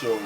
So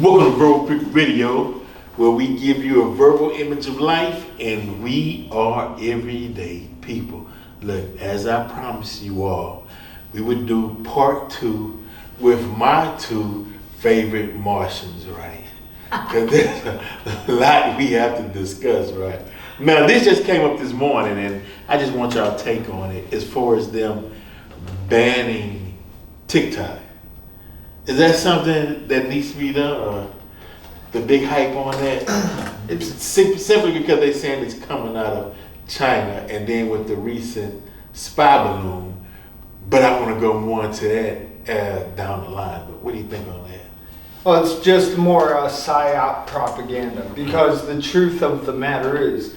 welcome to Verbal Pickle Radio, where we give you a verbal image of life, and we are everyday people. Look, as I promised you all, we would do part 2 with my 2 favorite Martians, right? Because there's a lot we have to discuss, right? Now, this just came up this morning, and I just want y'all to take on it as far as them banning TikTok. Is that something that needs to be done, or the big hype on that? It's simply because they're saying it's coming out of China, and then with the recent spy balloon. But I want to go more into that down the line. But what do you think on that? Well, it's just more psyop propaganda, because the truth of the matter is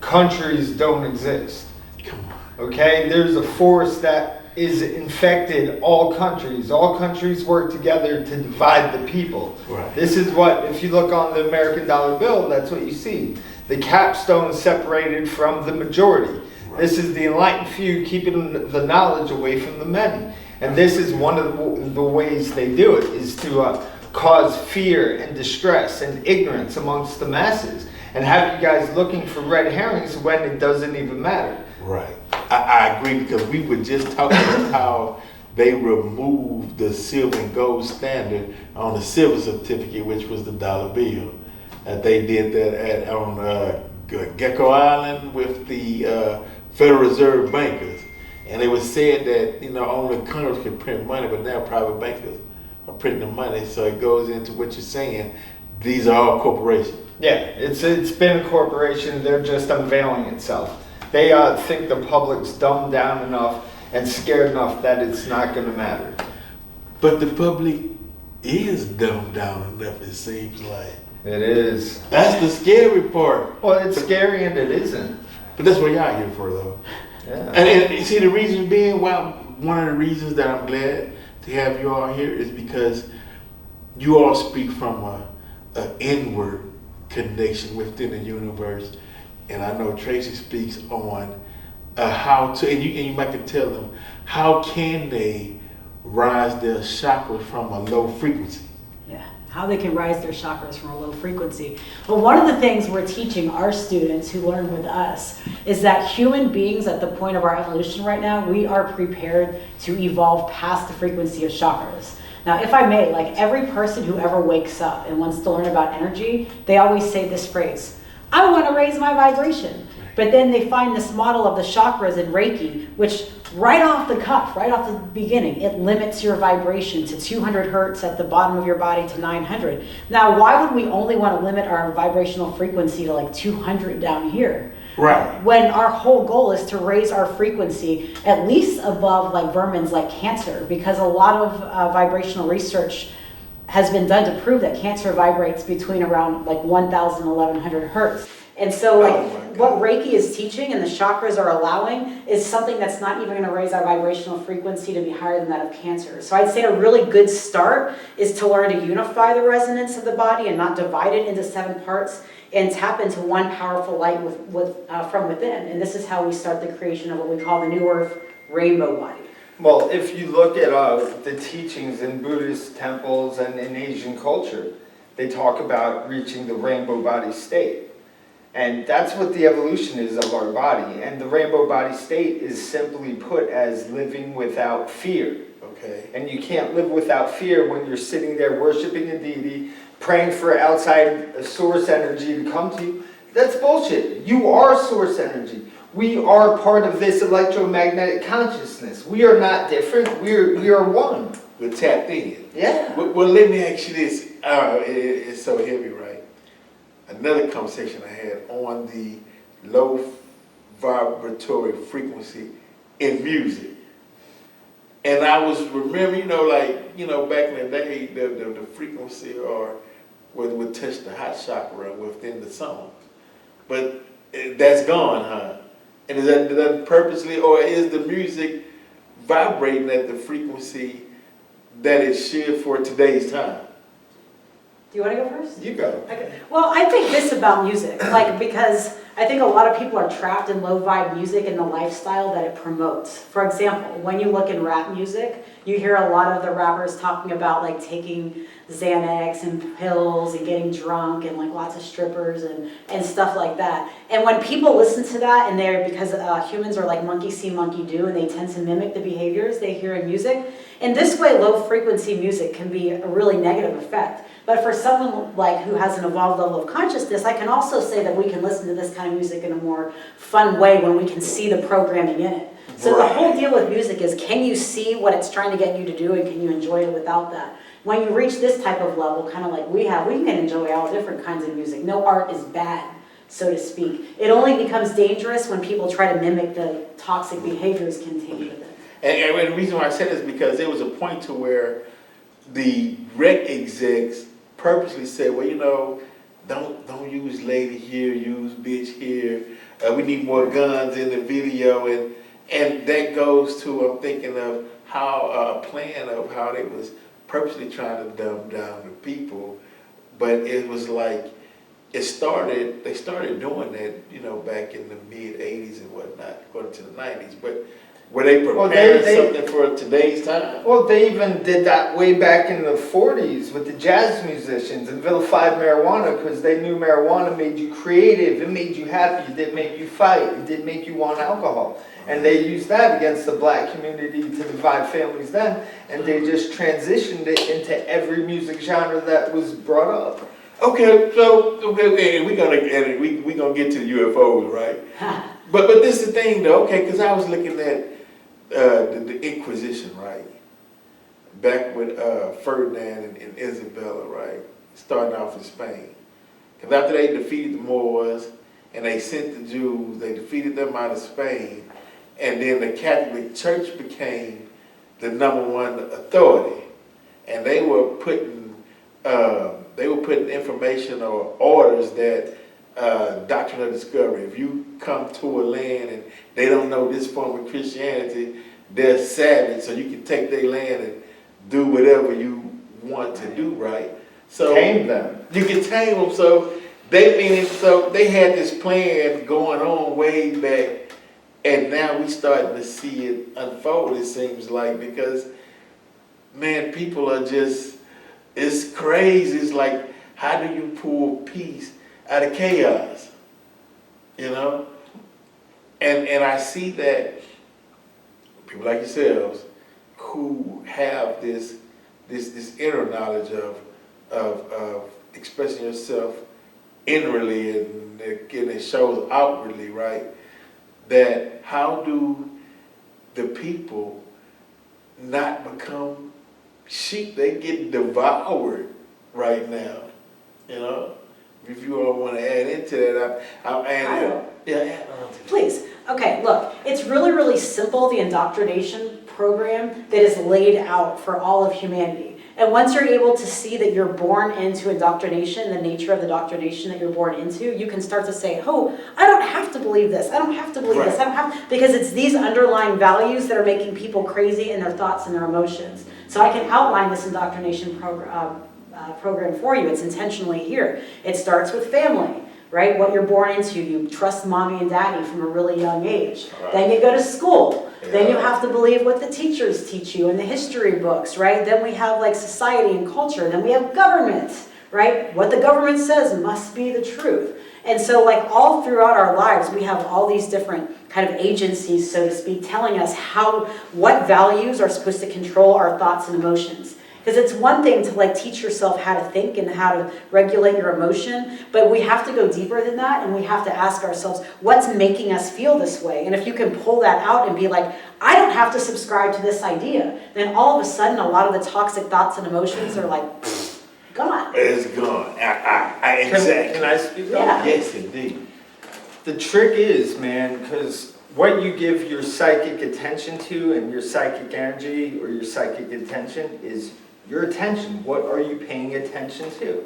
countries don't exist. Come on. Okay? There's a force that is infected all countries. All countries work together to divide the people. Right. This is what, if you look on the American dollar bill, that's what you see. The capstone is separated from the majority. Right. This is the enlightened few keeping the knowledge away from the many. And this is one of the ways they do it, is to cause fear and distress and ignorance amongst the masses, and have you guys looking for red herrings when it doesn't even matter. Right. I agree, because we were just talking about how they removed the silver and gold standard on the silver certificate, which was the dollar bill. They did that on Gecko Island with the Federal Reserve bankers. And it was said that, only Congress could print money, but now private bankers are printing the money. So it goes into what you're saying. These are all corporations. Yeah, it's been a corporation. They're just unveiling itself. They think the public's dumbed down enough and scared enough that it's not going to matter. But the public is dumbed down enough, it seems like. It is. That's the scary part. Well, it's scary and it isn't. But that's what y'all here for, though. Yeah. And you see, the reason being, one of the reasons that I'm glad to have you all here is because you all speak from an inward connection within the universe. And I know Tracy speaks on how to, and you might can tell them, how can they rise their chakras from a low frequency? Yeah, how they can rise their chakras from a low frequency. Well, one of the things we're teaching our students who learn with us is that human beings at the point of our evolution right now, we are prepared to evolve past the frequency of chakras. Now, if I may, like every person who ever wakes up and wants to learn about energy, they always say this phrase, I want to raise my vibration. But then they find this model of the chakras in Reiki, which right off the cuff, right off the beginning, it limits your vibration to 200 hertz at the bottom of your body to 900. Now, why would we only want to limit our vibrational frequency to like 200 down here? Right. When our whole goal is to raise our frequency at least above like vermin's like cancer, because a lot of vibrational research has been done to prove that cancer vibrates between around like 1,000 and 1,100 hertz. And so what Reiki is teaching and the chakras are allowing is something that's not even going to raise our vibrational frequency to be higher than that of cancer. So I'd say a really good start is to learn to unify the resonance of the body and not divide it into 7 parts and tap into one powerful light from within. And this is how we start the creation of what we call the New Earth rainbow body. Well, if you look at the teachings in Buddhist temples and in Asian culture, they talk about reaching the rainbow body state. And that's what the evolution is of our body. And the rainbow body state is simply put as living without fear. Okay. And you can't live without fear when you're sitting there worshiping a deity, praying for outside source energy to come to you. That's bullshit. You are source energy. We are part of this electromagnetic consciousness. We are not different. We are one. We're tapped in. Yeah. Well, let me ask you this. It's so heavy, right? Another conversation I had on the low vibratory frequency in music. And I was remembering, back in the day, the frequency or would touch the hot chakra within the song. But that's gone, huh? And is that purposely, or is the music vibrating at the frequency that it should for today's time? Do you want to go first? You go. Okay. Well, I think this about music, because I think a lot of people are trapped in low vibe music and the lifestyle that it promotes. For example, when you look in rap music, you hear a lot of the rappers talking about like taking Xanax and pills and getting drunk and like lots of strippers and stuff like that. And when people listen to that, and because humans are like monkey see, monkey do, and they tend to mimic the behaviors they hear in music. In this way, low frequency music can be a really negative effect. But for someone like who has an evolved level of consciousness, I can also say that we can listen to this kind of music in a more fun way when we can see the programming in it. So the whole deal with music is, can you see what it's trying to get you to do, and can you enjoy it without that? When you reach this type of level, kind of like we can enjoy all different kinds of music. No art is bad, so to speak. It only becomes dangerous when people try to mimic the toxic behaviors contained with it. And the reason why I said this is because there was a point to where the rec execs purposely said, well, don't use lady here, use bitch here. We need more guns in the video, and that goes to, I'm thinking of how a plan of how they was purposely trying to dumb down the people, but it was like they started doing that, back in the mid '80s and whatnot, according to the '90s, but. Were they preparing something for today's time? Well, they even did that way back in the 40s with the jazz musicians and vilified marijuana because they knew marijuana made you creative, it made you happy, it didn't make you fight, it didn't make you want alcohol. And they used that against the black community to divide families then, and they just transitioned it into every music genre that was brought up. Okay, we're gonna get to the UFOs, right? But this is the thing though, okay, because I was looking at the Inquisition, right? Back with Ferdinand and Isabella, right? Starting off in Spain. Because after they defeated the Moors and they sent the Jews, they defeated them out of Spain, and then the Catholic Church became the #1 authority, and they were putting information or orders that doctrine of discovery. If you come to a land and they don't know this form of Christianity, they're savage, so you can take their land and do whatever you want to do, right? So Tame them. You can tame them. So they had this plan going on way back, and now we starting to see it unfold. It seems like, because man, people are just, it's crazy. It's like, how do you pull peace out of chaos, and I see that people like yourselves who have this inner knowledge of expressing yourself inwardly and it shows outwardly, right? That how do the people not become sheep? They get devoured right now, If you all want to add into that, add on to that. Please. Okay, look, it's really, really simple, the indoctrination program that is laid out for all of humanity. And once you're able to see that you're born into indoctrination, the nature of the indoctrination that you're born into, you can start to say, oh, I don't have to believe this. I don't have to believe this. I don't have, because it's these underlying values that are making people crazy in their thoughts and their emotions. So I can outline this indoctrination program for you. It's intentionally here. It starts with family, right? What you're born into. You trust mommy and daddy from a really young age. Right. Then you go to school. Yeah. Then you have to believe what the teachers teach you in the history books, right? Then we have like society and culture. Then we have government, right? What the government says must be the truth. And so like all throughout our lives, we have all these different kind of agencies, so to speak, telling us what values are supposed to control our thoughts and emotions. Because it's one thing to like teach yourself how to think and how to regulate your emotion, but we have to go deeper than that, and we have to ask ourselves, what's making us feel this way? And if you can pull that out and be like, I don't have to subscribe to this idea, then all of a sudden a lot of the toxic thoughts and emotions are like, gone. It's gone. Exactly. Can I speak Yeah. up? Yes, indeed. The trick is, man, because what you give your psychic attention to and your psychic energy or your psychic attention is your attention. What are you paying attention to?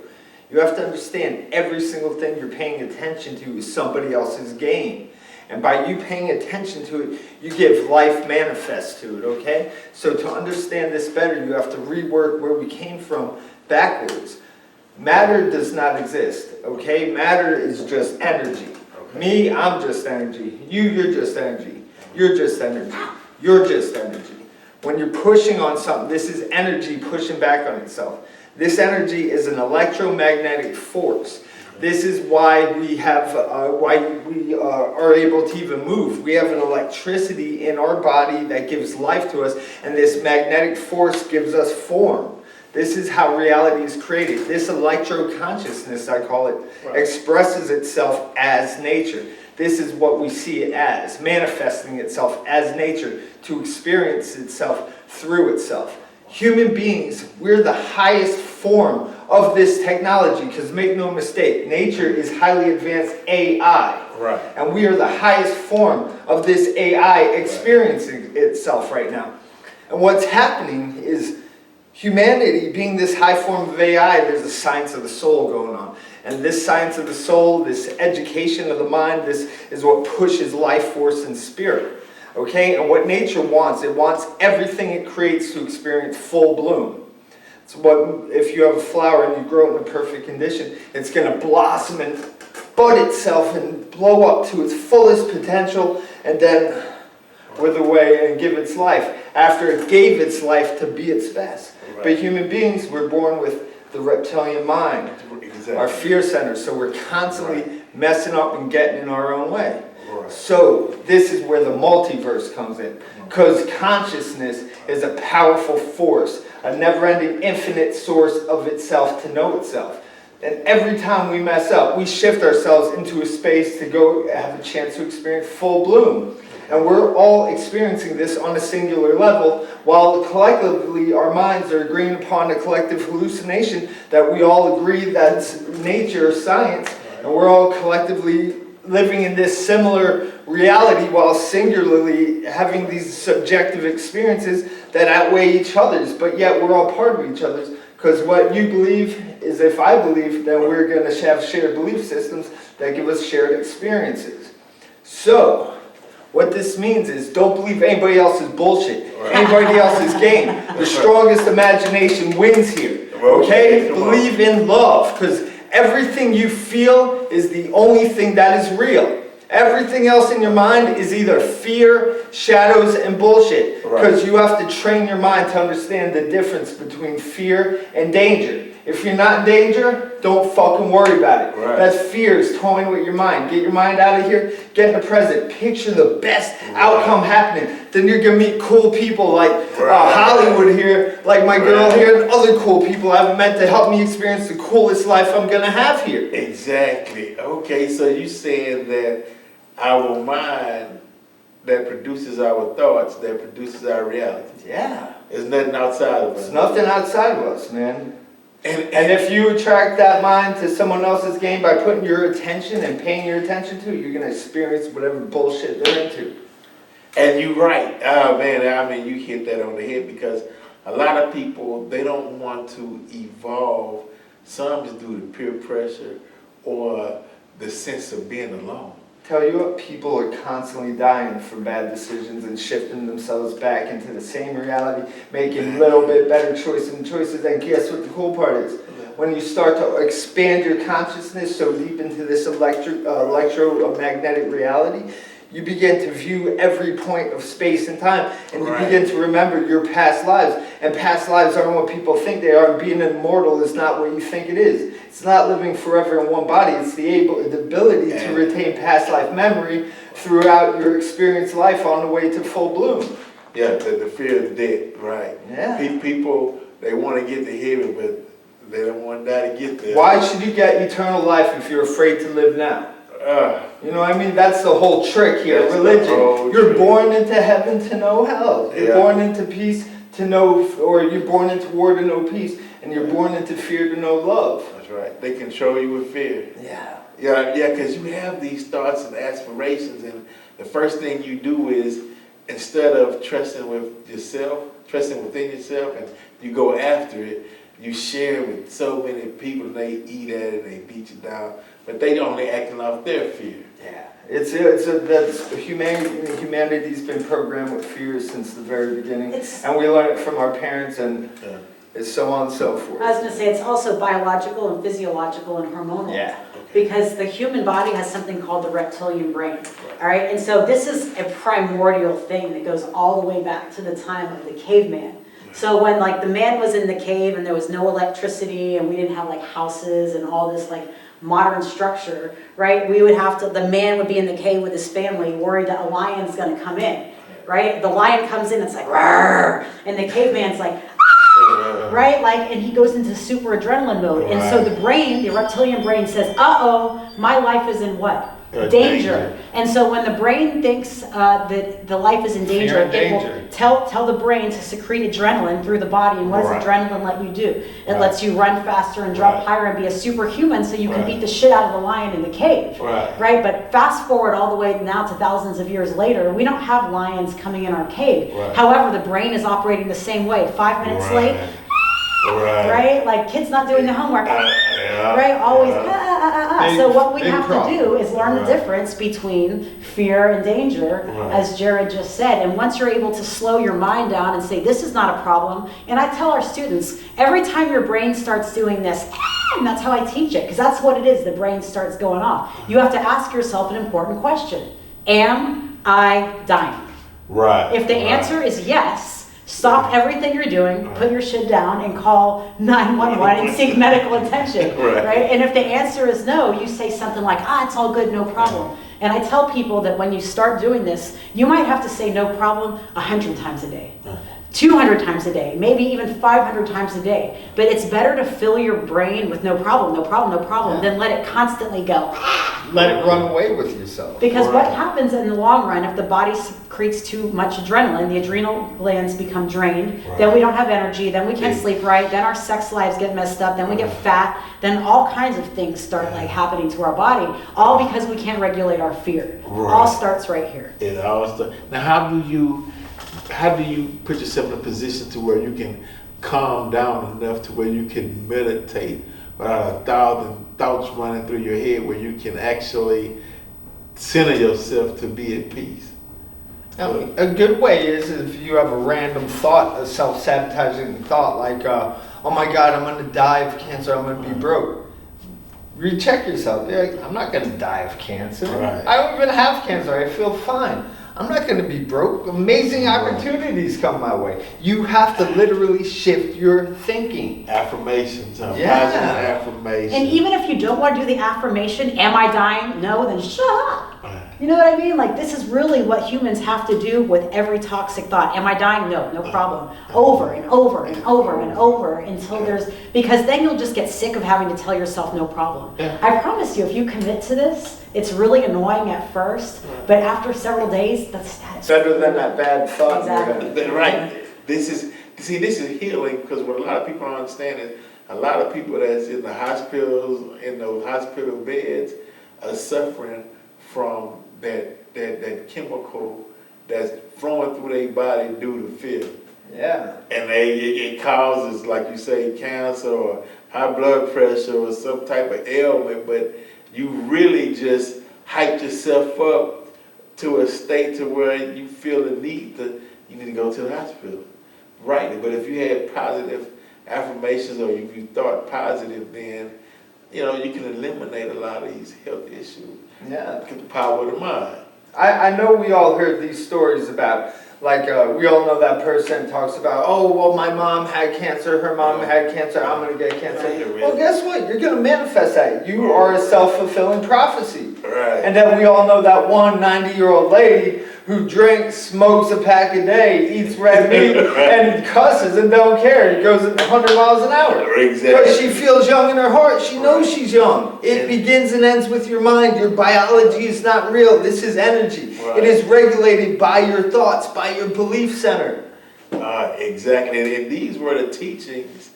You have to understand every single thing you're paying attention to is somebody else's game. And by you paying attention to it, you give life manifest to it, okay? So to understand this better, you have to rework where we came from backwards. Matter does not exist, okay? Matter is just energy. Me, I'm just energy. You're just energy. You're just energy. You're just energy. When you're pushing on something, this is energy pushing back on itself. This energy is an electromagnetic force. This is why we have, are able to even move. We have an electricity in our body that gives life to us, and this magnetic force gives us form. This is how reality is created. This electro-consciousness, I call it, expresses itself as nature. This is what we see it as, manifesting itself as nature to experience itself through itself. Human beings, we're the highest form of this technology, because make no mistake, nature is highly advanced AI. Right. And we are the highest form of this AI experiencing itself right now. And what's happening is humanity, being this high form of AI, there's a science of the soul going on. And this science of the soul, this education of the mind, this is what pushes life force and spirit. Okay? And what nature wants, it wants everything it creates to experience full bloom. It's what, if you have a flower and you grow it in a perfect condition, it's going to blossom and bud itself and blow up to its fullest potential and then wither away and give its life after it gave its life to be its best. Right. But human beings, we're born with the reptilian mind, exactly. Our fear center, so we're constantly messing up and getting in our own way. Right. So this is where the multiverse comes in, because consciousness is a powerful force, a never-ending infinite source of itself to know itself. And every time we mess up, we shift ourselves into a space to go have a chance to experience full bloom. And we're all experiencing this on a singular level, while collectively our minds are agreeing upon a collective hallucination that we all agree that's nature or science, and we're all collectively living in this similar reality while singularly having these subjective experiences that outweigh each other's, but yet we're all part of each other's, because what you believe is if I believe, then we're going to have shared belief systems that give us shared experiences. So what this means is don't believe anybody else's bullshit, anybody else's game. The strongest imagination wins here, okay? Believe in love, because everything you feel is the only thing that is real. Everything else in your mind is either fear, shadows, and bullshit, because you have to train your mind to understand the difference between fear and danger. If you're not in danger, don't fucking worry about it. Right. That's fears toying with your mind. Get your mind out of here, get in the present, picture the best outcome happening. Then you're going to meet cool people like Hollywood here, like my girl here, and other cool people I've met to help me experience the coolest life I'm going to have here. Exactly. Okay, so you're saying that our mind that produces our thoughts, that produces our reality. Yeah. There's nothing outside of us. There's nothing outside of us, man. And if you attract that mind to someone else's game by putting your attention and paying your attention to it, you're going to experience whatever bullshit they're into. And you're right. Oh, man, I mean, you hit that on the head, because a lot of people, they don't want to evolve. Some just due to peer pressure or the sense of being alone. Tell you what, people are constantly dying for bad decisions and shifting themselves back into the same reality, making a little bit better choices and choices. And guess what the cool part is? When you start to expand your consciousness so deep into this electromagnetic reality, you begin to view every point of space and time, and you begin to remember your past lives. And past lives aren't what people think they are. And being immortal is not what you think it is. It's not living forever in one body. It's the ability to retain past life memory throughout your experienced life on the way to full bloom. Yeah, the fear of death, right. Yeah. People, they want to get to heaven, but they don't want to die to get there. Why should you get eternal life if you're afraid to live now? You know what I mean? That's the whole trick here. Religion. You're born into heaven to know hell. You're born into peace to know, or you're born into war to know peace, and you're born into fear to know love. That's right. They control you with fear. Yeah. Yeah, because you have these thoughts and aspirations, and the first thing you do is, instead of trusting with yourself, trusting within yourself, and you go after it, you share with so many people, and they eat at it, they beat you down, but they only acting off their fear. Yeah, humanity's been programmed with fear since the very beginning, and we learn it from our parents, and it's so on and so forth. I was going to say it's also biological and physiological and hormonal. Yeah. Because the human body has something called the reptilian brain. All right, and so this is a primordial thing that goes all the way back to the time of the caveman. So when like the man was in the cave and there was no electricity and we didn't have like houses and all this like modern structure, right? We would have to, the man would be in the cave with his family worried that a lion's gonna come in, right? The lion comes in, it's like, "Rawr," and the caveman's like, right? Like, and he goes into super adrenaline mode. And so the brain, the reptilian brain says, uh-oh, my life is in what? Danger. And so when the brain thinks that the life is in danger, it will tell the brain to secrete adrenaline through the body. And what does adrenaline let you do? It lets you run faster and jump higher and be a superhuman so you can beat the shit out of the lion in the cave. Right? But fast forward all the way now to thousands of years later, we don't have lions coming in our cave. However, the brain is operating the same way. 5 minutes late, right? Like kids not doing the homework, right? Always, So what we have to do is learn the difference between fear and danger, as Jared just said. And once you're able to slow your mind down and say, this is not a problem. And I tell our students, every time your brain starts doing this, and that's how I teach it, because that's what it is, the brain starts going off. You have to ask yourself an important question. Am I dying? If the answer is yes, stop everything you're doing, put your shit down, and call 911 and seek medical attention, right? And if the answer is no, you say something like, it's all good, no problem. And I tell people that when you start doing this, you might have to say no problem 100 times a day. 200 times a day, maybe even 500 times a day. But it's better to fill your brain with no problem, no problem, no problem, than let it constantly go. Let it run away with yourself. Because what happens in the long run, if the body secretes too much adrenaline, the adrenal glands become drained, then we don't have energy, then we can't sleep right, then our sex lives get messed up, then we get fat, then all kinds of things start like happening to our body, all because we can't regulate our fear. All starts right here. It all starts. Now, how do you put yourself in a position to where you can calm down enough to where you can meditate without 1,000 thoughts running through your head, where you can actually center yourself to be at peace? A good way is if you have a random thought, a self-sabotaging thought like, oh my God, I'm going to die of cancer, I'm going to be broke. Recheck yourself. Be like, I'm not going to die of cancer. I don't even have cancer. I feel fine. I'm not going to be broke. Amazing opportunities come my way. You have to literally shift your thinking. Affirmations, positive affirmations. And even if you don't want to do the affirmation, am I dying? No, then shut up. You know what I mean? Like, this is really what humans have to do with every toxic thought. Am I dying? No, no problem. Over and over and over and over until because then you'll just get sick of having to tell yourself no problem. I promise you, if you commit to this, it's really annoying at first, but after several days, that's better than that bad thought. Exactly. Right. This is healing, because what a lot of people don't understand is a lot of people that's in the hospitals, in those hospital beds, are suffering from that chemical that's flowing through their body due to fear. And it causes, like you say, cancer or high blood pressure or some type of ailment, but you really just hype yourself up to a state to where you feel the need you need to go to the hospital. Right. But if you had positive affirmations or if you thought positive, then you can eliminate a lot of these health issues. The power of the mind. I know we all heard these stories about Like, we all know that person talks about, oh, well, my mom had cancer, her mom had cancer, I'm going to get cancer. Well, guess what? You're going to manifest that. You are a self-fulfilling prophecy. Right. And then we all know that one 90-year-old lady who drinks, smokes a pack a day, eats red meat, and cusses and don't care. He goes at 100 miles an hour. Exactly. Because she feels young in her heart. She knows she's young. It begins and ends with your mind. Your biology is not real. This is energy. Right. It is regulated by your thoughts, by your belief center. Exactly. And these were the teachings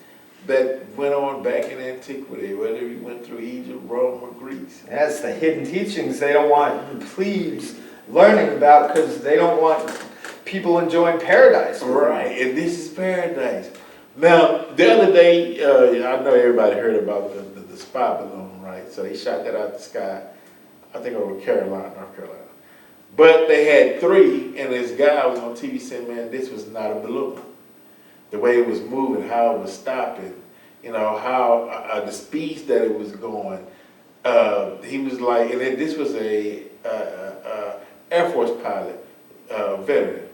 that went on back in antiquity, whether you went through Egypt, Rome, or Greece. That's the hidden teachings they don't want the plebes learning about because they don't want people enjoying paradise. Right, and this is paradise. Now, the other day, I know everybody heard about the spy balloon, right? So they shot that out the sky, I think over North Carolina. But they had 3, and this guy was on TV saying, man, this was not a balloon. The way it was moving, how it was stopping, you know, how the speeds that it was going. He was like, and then this was a Air Force pilot, veteran.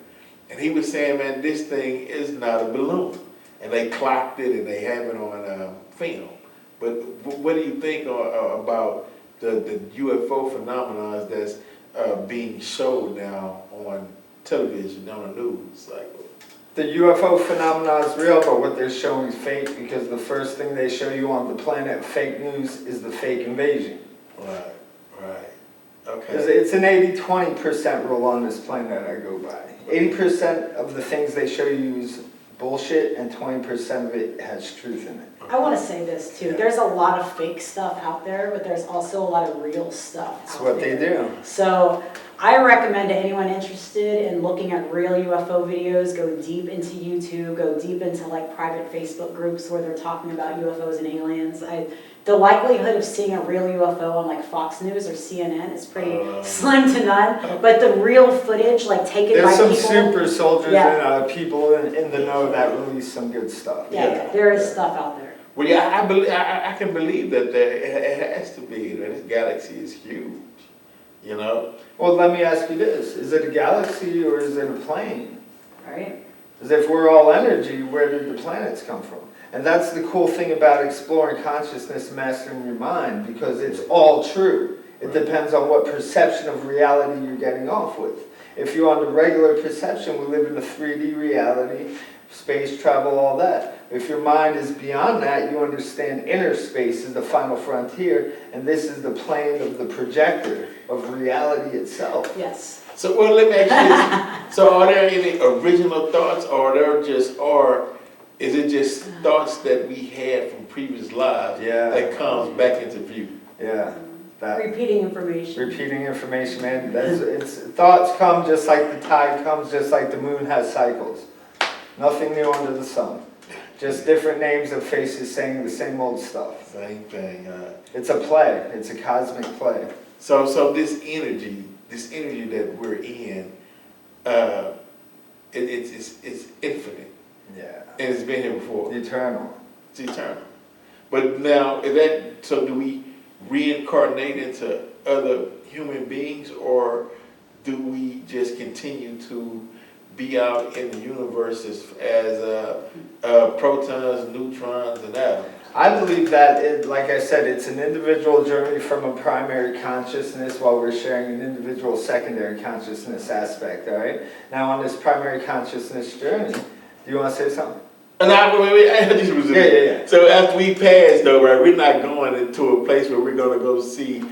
And he was saying, man, this thing is not a balloon. And they clocked it and they have it on film. But what do you think about the UFO phenomena that's being showed now on television, on the news cycle? The UFO phenomena is real, but what they're showing is fake because the first thing they show you on the planet, fake news, is the fake invasion. Right. Okay. It's an 80-20% rule on this planet I go by. 80% of the things they show you is bullshit and 20% of it has truth in it. I want to say this too. There's a lot of fake stuff out there, but there's also a lot of real stuff That's out what there. they do. So I recommend to anyone interested in looking at real UFO videos, go deep into YouTube, go deep into like private Facebook groups where they're talking about UFOs and aliens. The likelihood of seeing a real UFO on like Fox News or CNN is pretty slim to none. But the real footage, like taken by There's people. some super soldiers Yeah. and people in the know that release some good stuff. Yeah, there is stuff out there. Well, yeah, I can believe that it has to be. That this galaxy is huge, you know? Well, let me ask you this. Is it a galaxy or is it a plane? Right? As if we're all energy, where did the planets come from? And that's the cool thing about exploring consciousness, mastering your mind, because it's all true. It depends on what perception of reality you're getting off with. If you're on the regular perception, we live in a 3D reality, space travel, all that. If your mind is beyond that, you understand inner space is the final frontier, and this is the plane of the projector of reality itself. Yes. So, well, let me ask you this. So, are there any original thoughts, or is it just thoughts that we had from previous lives that comes back into view? Yeah. Repeating information. Repeating information, man. Thoughts come just like the tide comes, just like the moon has cycles. Nothing new under the sun. Just different names of faces saying the same old stuff. Same thing. It's a play. It's a cosmic play. So this energy that we're in, it's infinite. Yeah. And it's been here before. Eternal. It's eternal. But now, so do we reincarnate into other human beings, or do we just continue to be out in the universe as protons, neutrons, and atoms? I believe that, like I said, it's an individual journey from a primary consciousness while we're sharing an individual secondary consciousness aspect, all right? Now, on this primary consciousness journey, do you want to say something? Yeah. So after we pass, though, right, we're not going into a place where we're going to go see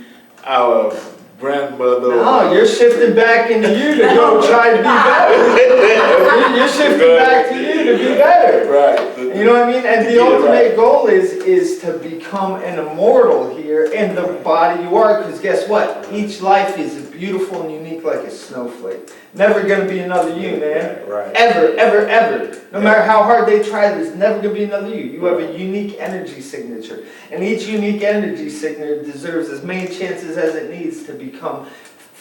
our grandmother. No, you're shifting back into you to go try to be better. You're shifting back to you to be better. Right. You know what I mean? And the ultimate goal is to become an immortal here in the body you are, because guess what? Each life is beautiful and unique like a snowflake. Never going to be another you, man. Right. Ever, ever, ever. No matter how hard they try, there's never going to be another you. You have a unique energy signature. And each unique energy signature deserves as many chances as it needs to become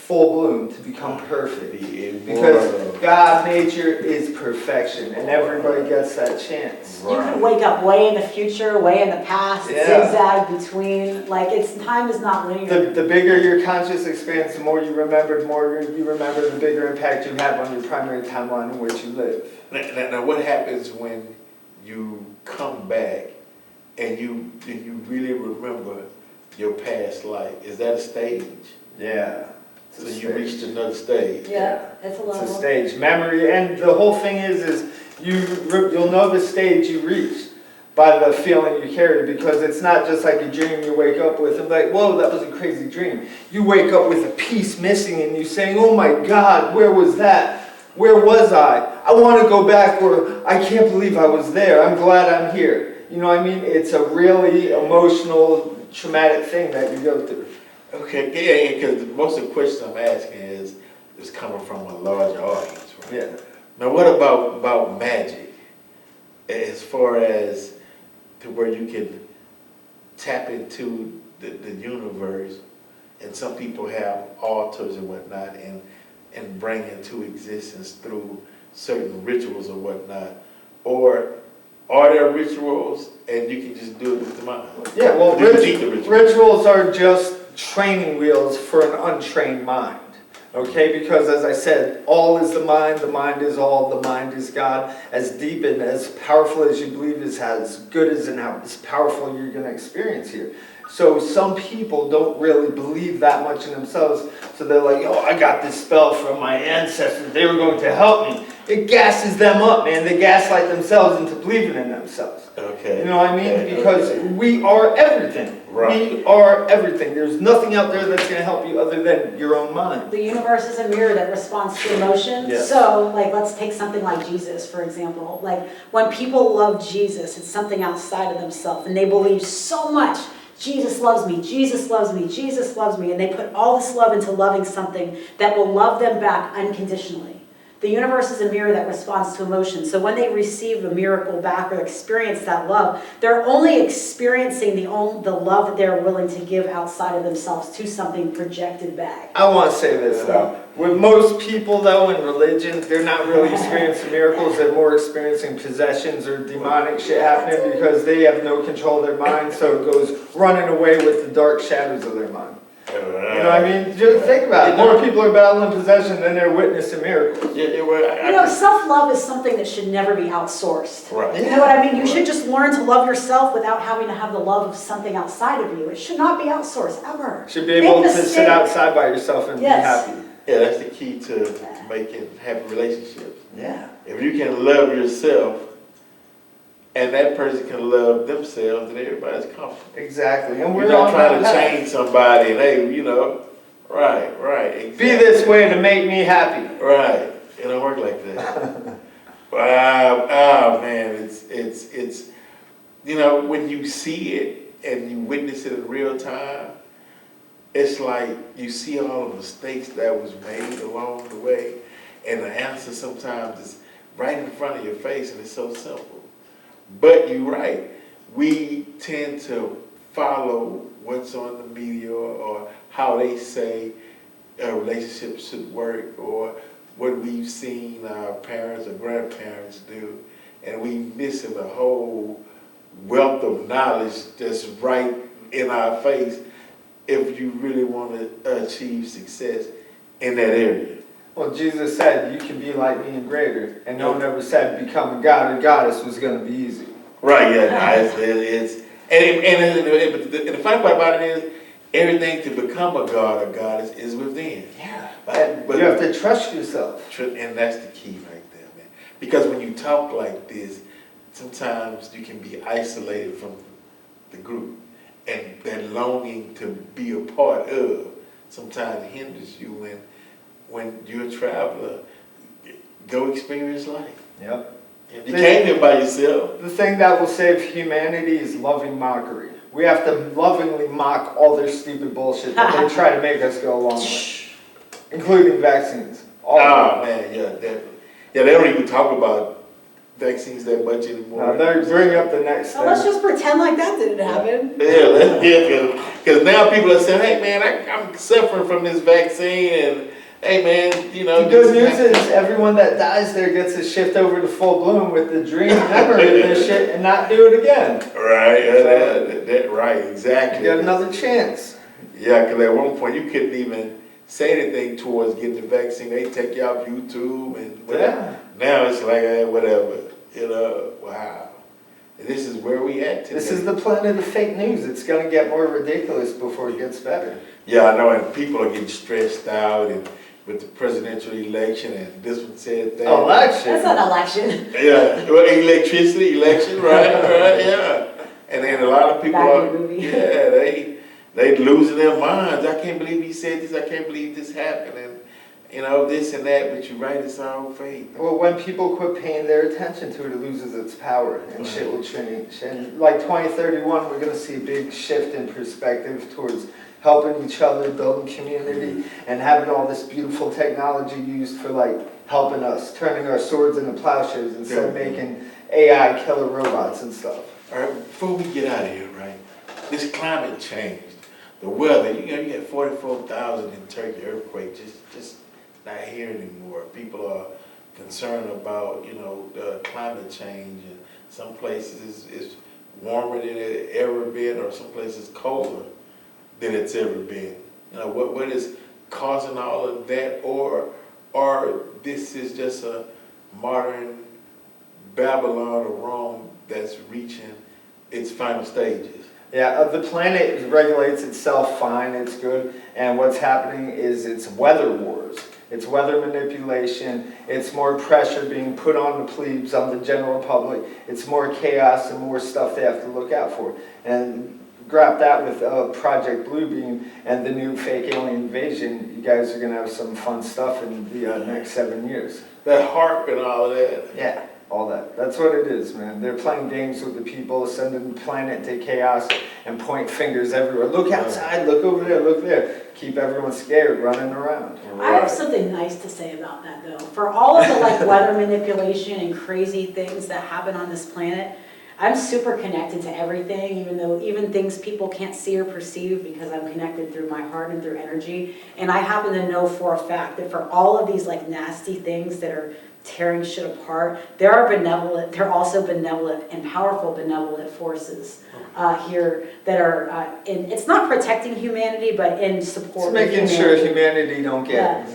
full bloom, to become perfect. Be Because immortal. God nature is perfection, and everybody gets that chance. You can wake up way in the future, way in the past, Yeah. zigzag between, like time is not linear. The bigger your conscious expands, the more you remember, the bigger impact you have on your primary timeline in which you live. Now, what happens when you come back and you really remember your past life? Is that a stage? Yeah. So you reached another stage. Yeah, it's a It's a level. stage. Memory, and the whole thing is you'll know the stage you reached by the feeling you carry, because it's not just like a dream you wake up with and like, whoa, that was a crazy dream. You wake up with a piece missing and you saying, oh my God, where was that? Where was I? I want to go back, or I can't believe I was there. I'm glad I'm here. You know what I mean? It's a really emotional, traumatic thing that you go through. Okay, yeah, because most of the questions I'm asking is coming from a larger audience, right? Yeah. Now, what about magic? As far as to where you can tap into the universe, and some people have altars and whatnot, and bring into existence through certain rituals or whatnot, or are there rituals and you can just do it with the mind? Yeah, well, You teach the ritual. rituals are just training wheels for an untrained mind. Okay, because as I said, all is the mind is all, the mind is God. As deep and as powerful as you believe is as good as and as powerful you're going to experience here. So some people don't really believe that much in themselves, so they're like, oh, I got this spell from my ancestors, they were going to help me. It gasses them up, man. They gaslight themselves into believing in themselves. Okay. You know what I mean? Okay. Because we are everything. Right. We are everything. There's nothing out there that's going to help you other than your own mind. The universe is a mirror that responds to emotion. Yeah. So, like, let's take something like Jesus, for example. Like, when people love Jesus, it's something outside of themselves, and they believe so much. Jesus loves me, Jesus loves me, Jesus loves me, and they put all this love into loving something that will love them back unconditionally. The universe is a mirror that responds to emotion. So when they receive a miracle back or experience that love, they're only experiencing the love that they're willing to give outside of themselves to something projected back. I want to say this though. With most people though in religion, they're not really experiencing miracles. They're more experiencing possessions or demonic shit happening because they have no control of their mind. So it goes running away with the dark shadows of their mind. You know what I mean? Just think about it. More people are battling possession than they're witnessing miracles. Self-love is something that should never be outsourced. Right. You know what I mean? You should just learn to love yourself without having to have the love of something outside of you. It should not be outsourced, ever. You should be able Make to the sit mistake. outside by yourself and Yes. be happy. Yeah, that's the key to making happy relationships. Yeah. If you can love yourself and that person can love themselves, then everybody's comfortable. Exactly. And We're we're not on trying to that path. change somebody and hey, right, exactly. Be this way to make me happy. Right. It don't work like that. Wow, man, it's when you see it and you witness it in real time, it's like you see all the mistakes that was made along the way, and the answer sometimes is right in front of your face, and it's so simple. But you're right, we tend to follow what's on the media or how they say a relationship should work or what we've seen our parents or grandparents do, and we missing a whole wealth of knowledge that's right in our face if you really want to achieve success in that area. Well, Jesus said, you can be like me and greater. And no one ever said becoming God or goddess was going to be easy. Right, yeah. It's and the funny part about it is, everything to become a god or goddess is within. Yeah. But you have to trust yourself. And that's the key right there, man. Because when you talk like this, sometimes you can be isolated from the group. And that longing to be a part of sometimes hinders you when you're a traveler. Go experience life. Yep. You came here by yourself. The thing that will save humanity is loving mockery. We have to lovingly mock all their stupid bullshit that they try to make us go along with. Including vaccines. All of them. Man, yeah, definitely. Yeah, they don't even talk about vaccines that much anymore. Now, they bring up the next So let's thing. just pretend like that didn't happen. Yeah, because now people are saying, hey man, I'm suffering from this vaccine, and hey man, you know. The good news is everyone that dies there gets to shift over to Full Bloom with the dream memory of this shit and not do it again. Right, right, exactly. You got another chance. Yeah, because at one point you couldn't even say anything towards getting the vaccine. They take you off YouTube and whatever. Yeah. Now it's like, whatever, you know, wow. And this is where we at today. This is the planet of fake news. It's going to get more ridiculous before it gets better. Yeah, I know, and people are getting stressed out and with the presidential election, and this one said that. Election? That's not an election. Yeah, well, electricity, election, right, yeah. And then a lot of people Back in are, the movie. yeah, they losing their minds. I can't believe he said this. I can't believe this happened, and you know this and that. But you're right, it's all fake. Well, when people quit paying their attention to it, it loses its power and shit will change. And like 2031, we're going to see a big shift in perspective towards helping each other, building community, and having all this beautiful technology used for like helping us, turning our swords into plowshares instead of making AI killer robots and stuff. All right, before we get out of here, right? This climate change, the weather. You know, you had 44,000 in Turkey earthquake. Just not here anymore. People are concerned about climate change, and some places is warmer than it ever been, or some places colder than it's ever been. You know, what is causing all of that, or this is just a modern Babylon or Rome that's reaching its final stages? Yeah, the planet regulates itself fine, it's good, and what's happening is it's weather wars. It's weather manipulation, it's more pressure being put on the plebes, on the general public, it's more chaos and more stuff they have to look out for. And grab that with Project Bluebeam and the new fake alien invasion, you guys are going to have some fun stuff in the next 7 years. That HARP and all that. Yeah, all that. That's what it is, man. They're playing games with the people, sending the planet to chaos and point fingers everywhere. Look outside, look over there, look there. Keep everyone scared, running around. I have something nice to say about that though. For all of the weather manipulation and crazy things that happen on this planet, I'm super connected to everything, even things people can't see or perceive, because I'm connected through my heart and through energy. And I happen to know for a fact that for all of these nasty things that are tearing shit apart, there are also benevolent and powerful benevolent forces here that are it's not protecting humanity, but in support. It's making sure humanity don't get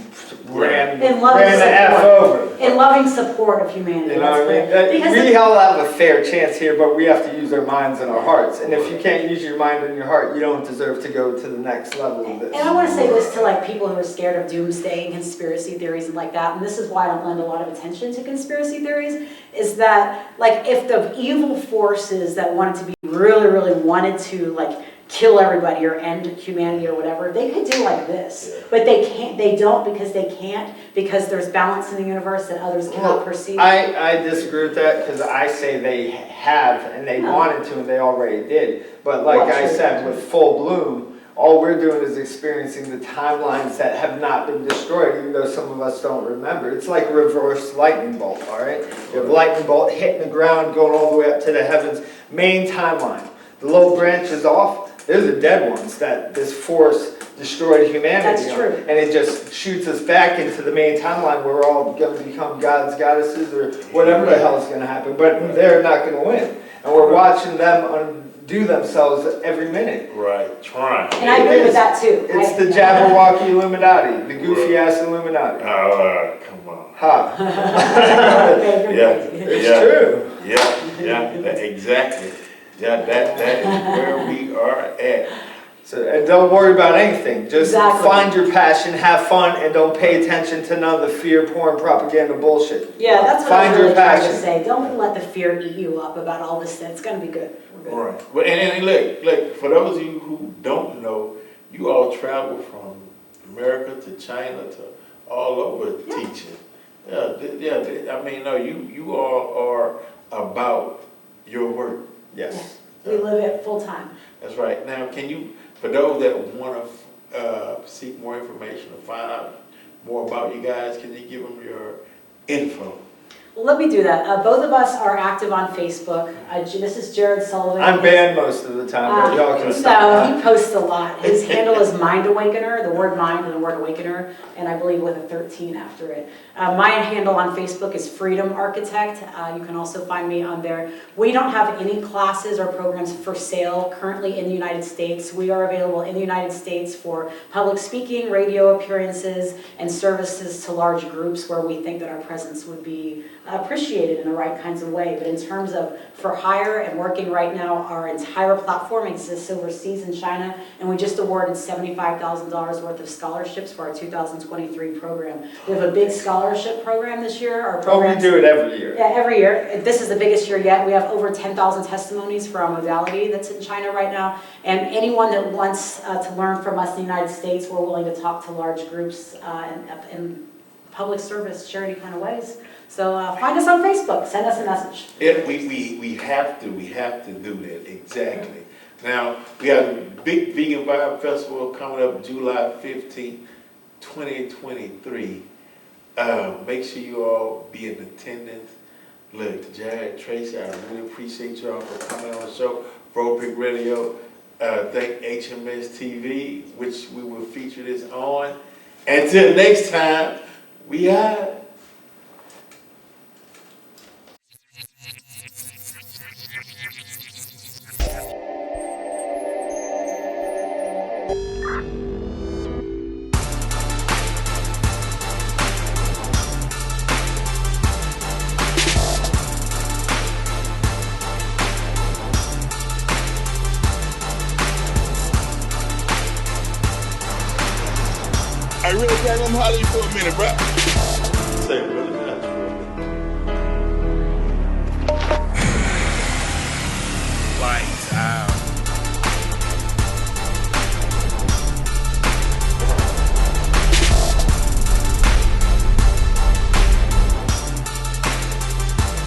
ran the F over. In loving support of humanity. You know what I mean? We all have a fair chance here, but we have to use our minds and our hearts. And if you can't use your mind and your heart, you don't deserve to go to the next level of this. And I want to say this to people who are scared of doomsday and conspiracy theories and like that, and this is why I don't lend a lot of attention to conspiracy theories, is that if the evil forces that wanted to be really wanted to kill everybody or end humanity or whatever, they could do this. But they don't because there's balance in the universe that others cannot perceive. I disagree with that, because I say they have and they wanted to and they already did. But I said, with Full Bloom, all we're doing is experiencing the timelines that have not been destroyed, even though some of us don't remember. It's like a reverse lightning bolt, all right? You have lightning bolt hitting the ground, going all the way up to the heavens. Main timeline. The little branches off, they're the dead ones that this force destroyed humanity. That's true. And it just shoots us back into the main timeline where we're all going to become gods, goddesses, or whatever the hell is going to happen. But they're not going to win. And we're watching them undo themselves every minute. Right, trying. And I agree with that too. It's the Jabberwocky Illuminati, the goofy ass Illuminati. Oh, come on. Ha. It's true. Yeah, exactly. Yeah, that is where we are at. So, and don't worry about anything. Just find your passion, have fun, and don't pay attention to none of the fear, porn, propaganda bullshit. Yeah, that's what Find I'm really your trying passion. to say. Don't let the fear eat you up about all this stuff. It's going to be good. Right. Well, and look, for those of you who don't know, you all travel from America to China to all over teaching. Yeah. I mean, no, you all are about your work. Yes. We live it full time. That's right. Now, can you, for those that want to seek more information or find out more about you guys, can you give them your info? Well, let me do that. Both of us are active on Facebook. This is Jared Sullivan. I'm banned most of the time, but y'all can No, stop. he posts a lot. His handle is Mind Awakener, the word mind and the word awakener, and I believe with a 13 after it. My handle on Facebook is Freedom Architect. You can also find me on there. We don't have any classes or programs for sale currently in the United States. We are available in the United States for public speaking, radio appearances, and services to large groups where we think that our presence would be appreciated in the right kinds of way. But in terms of for hire and working right now, our entire platform exists overseas in China, and we just awarded $75,000 worth of scholarships for our 2023 program. We have a big scholarship program this year. Our Oh, we programs, do it every year. yeah, every year. This is the biggest year yet. We have over 10,000 testimonies for our modality that's in China right now. And anyone that wants to learn from us in the United States, we're willing to talk to large groups in public service, charity kind of ways. So find us on Facebook. Send us a message. Yeah, we have to do that, exactly. Now, we have a big Vegan Vibe Festival coming up July 15th, 2023. Make sure you all be in attendance. Look, Jared, Tracy, I really appreciate y'all for coming on the show. Vropic Radio, thank HMS TV, which we will feature this on. Until next time, we out. I really got them holler for a minute, bro. Say, brother, that's Like.